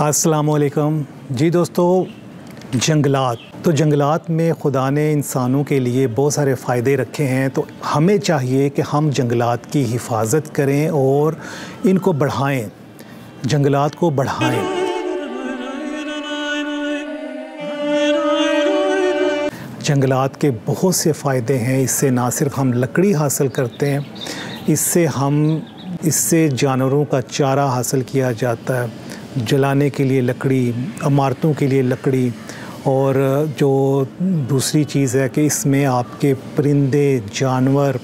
अस्सलामुअलैकुम जी दोस्तों, जंगलात में खुदा ने इंसानों के लिए बहुत सारे फ़ायदे रखे हैं। तो हमें चाहिए कि हम जंगलात की हिफाजत करें और इनको बढ़ाएं, जंगलात को बढ़ाएं। जंगलात के बहुत से फ़ायदे हैं। इससे ना सिर्फ हम लकड़ी हासिल करते हैं, इससे जानवरों का चारा हासिल किया जाता है, जलाने के लिए लकड़ी, इमारतों के लिए लकड़ी। और जो दूसरी चीज़ है कि इसमें आपके परिंदे, जानवर,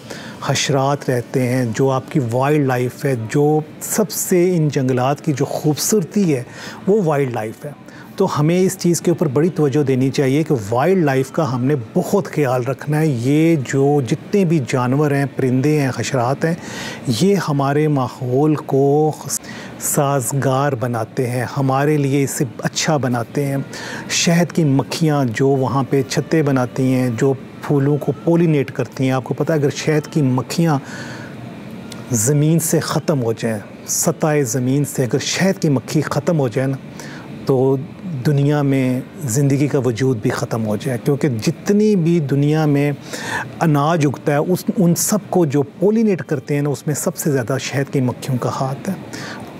हशरात रहते हैं, जो आपकी वाइल्ड लाइफ है। जो सबसे इन जंगलात की जो खूबसूरती है वो वाइल्ड लाइफ है। तो हमें इस चीज़ के ऊपर बड़ी तवज्जो देनी चाहिए कि वाइल्ड लाइफ का हमने बहुत ख्याल रखना है। ये जो जितने भी जानवर हैं, परिंदे हैं, हशरात हैं, ये हमारे माहौल को साज़गार बनाते हैं, हमारे लिए इसे अच्छा बनाते हैं। शहद की मक्खियाँ जो वहाँ पे छत्ते बनाती हैं, जो फूलों को पोलिनेट करती हैं। आपको पता है अगर शहद की मक्खियाँ ज़मीन से ख़त्म हो जाएँ, सतह ज़मीन से अगर शहद की मक्खी ख़त्म हो जाए ना, तो दुनिया में ज़िंदगी का वजूद भी ख़त्म हो जाए। क्योंकि जितनी भी दुनिया में अनाज उगता है उन सब को जो पोलिनेट करते हैं ना, उसमें सबसे ज़्यादा शहद की मक्खियों का हाथ है।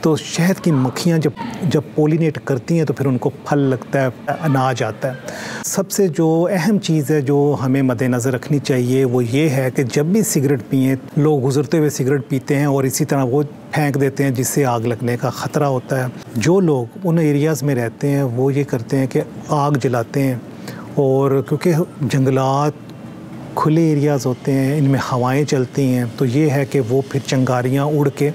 तो शहद की मक्खियाँ जब पोलिनेट करती हैं तो फिर उनको फल लगता है, अनाज आता है। सबसे जो अहम चीज़ है जो हमें मद्देनज़र रखनी चाहिए वो ये है कि जब भी सिगरेट पिएं, लोग गुज़रते हुए सिगरेट पीते हैं और इसी तरह वो फेंक देते हैं, जिससे आग लगने का ख़तरा होता है। जो लोग उन एरियाज़ में रहते हैं वो ये करते हैं कि आग जलाते हैं। और क्योंकि जंगलात खुले एरियाज़ होते हैं, इनमें हवाएं चलती हैं, तो ये है कि वो फिर चिंगारियाँ उड़ के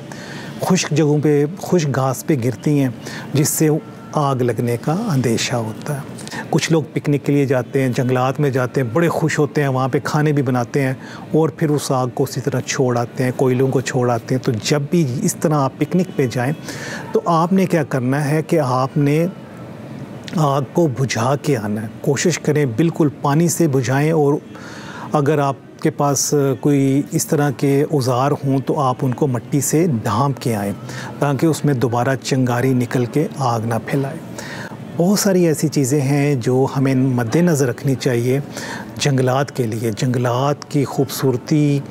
खुश्क जगहों पे, खुश्क घास पे गिरती हैं, जिससे आग लगने का अंदेशा होता है। कुछ लोग पिकनिक के लिए जाते हैं, जंगलात में जाते हैं, बड़े खुश होते हैं, वहाँ पे खाने भी बनाते हैं और फिर उस आग को उसी तरह छोड़ आते हैं, कोयलों को छोड़ आते हैं। तो जब भी इस तरह आप पिकनिक पे जाएं तो आपने क्या करना है कि आपने आग को बुझा के आना है। कोशिश करें बिल्कुल पानी से बुझाएं। और अगर आपके पास कोई इस तरह के औज़ार हों तो आप उनको मिट्टी से ढांप के आएँ, ताकि उसमें दोबारा चिंगारी निकल के आग ना फैलाए। बहुत सारी ऐसी चीज़ें हैं जो हमें मद्देनज़र रखनी चाहिए जंगलात के लिए। जंगलात की खूबसूरती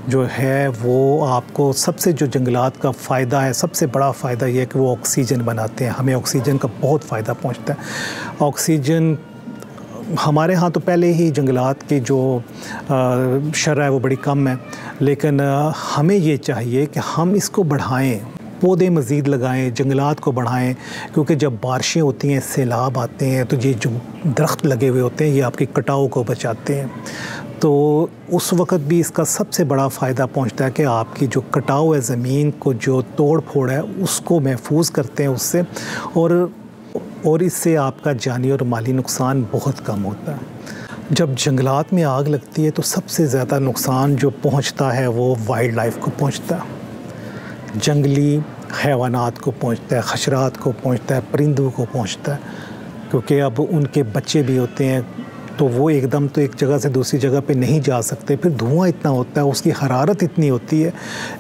जो है वो आपको, सबसे जो जंगलात का फ़ायदा है, सबसे बड़ा फ़ायदा ये है कि वो ऑक्सीजन बनाते हैं। हमें ऑक्सीजन का बहुत फ़ायदा पहुंचता है। ऑक्सीजन हमारे यहाँ तो पहले ही जंगलात की जो शरह है वो बड़ी कम है, लेकिन हमें ये चाहिए कि हम इसको बढ़ाएं, पौधे मज़ीद लगाएं, जंगलात को बढ़ाएं। क्योंकि जब बारिशें होती हैं, सैलाब आते हैं, तो ये जो दरख्त लगे हुए होते हैं ये आपकी कटाव को बचाते हैं। तो उस वक़्त भी इसका सबसे बड़ा फ़ायदा पहुंचता है कि आपकी जो कटाव है, ज़मीन को जो तोड़ फोड़ है, उसको महफूज करते हैं उससे। और इससे आपका जानी और माली नुकसान बहुत कम होता है। जब जंगलात में आग लगती है तो सबसे ज़्यादा नुकसान जो पहुंचता है वो वाइल्ड लाइफ को पहुंचता है, जंगली हैवानात को पहुंचता है, हशरात को पहुंचता है, परिंदों को पहुंचता है। क्योंकि अब उनके बच्चे भी होते हैं, तो वो एकदम तो एक जगह से दूसरी जगह पे नहीं जा सकते। फिर धुआं इतना होता है, उसकी हरारत इतनी होती है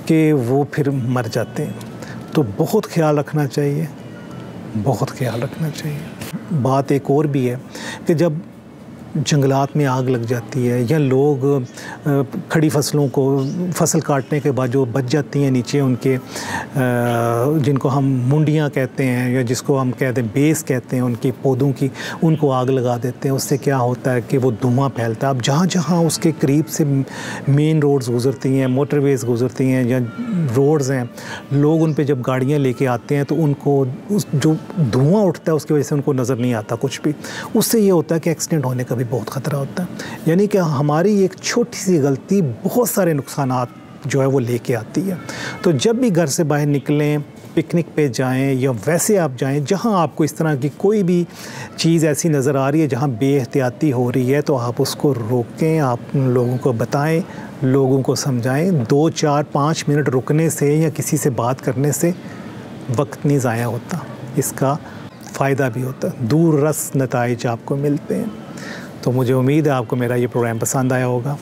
कि वो फिर मर जाते हैं। तो बहुत ख्याल रखना चाहिए, बहुत ख्याल रखना चाहिए। बात एक और भी है कि जब जंगलात में आग लग जाती है या लोग खड़ी फसलों को, फसल काटने के बाद जो बच जाती हैं नीचे उनके, जिनको हम मुंडियाँ कहते हैं या जिसको हम कहते हैं बेस कहते हैं उनकी पौधों की, उनको आग लगा देते हैं। उससे क्या होता है कि वो धुआं फैलता है। अब जहाँ जहाँ उसके करीब से मेन रोड्स गुज़रती हैं, मोटरवेज़ गुज़रती हैं या रोड्स हैं, लोग उन पे जब गाड़ियाँ लेके आते हैं तो उनको उस जो धुआं उठता है उसकी वजह से उनको नज़र नहीं आता कुछ भी। उससे ये होता है कि एक्सीडेंट होने का भी बहुत ख़तरा होता है। यानी कि हमारी एक छोटी सी गलती बहुत सारे नुकसानात जो है वो लेके आती है। तो जब भी घर से बाहर निकलें, पिकनिक पे जाएं या वैसे आप जाएं, जहां आपको इस तरह की कोई भी चीज़ ऐसी नज़र आ रही है जहां बेएहतियाती हो रही है, तो आप उसको रोकें, आप लोगों को बताएं, लोगों को समझाएं। 2, 4, 5 मिनट रुकने से या किसी से बात करने से वक्त नहीं ज़ाया होता, इसका फ़ायदा भी होता है, दूर रस नताइज आपको मिलते हैं। तो मुझे उम्मीद है आपको मेरा ये प्रोग्राम पसंद आया होगा।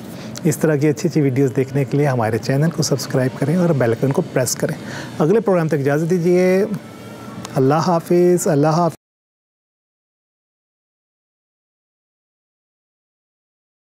इस तरह की अच्छी अच्छी वीडियोस देखने के लिए हमारे चैनल को सब्सक्राइब करें और बेल आइकन को प्रेस करें। अगले प्रोग्राम तक इजाज़त दीजिए। अल्लाह हाफ़िज़।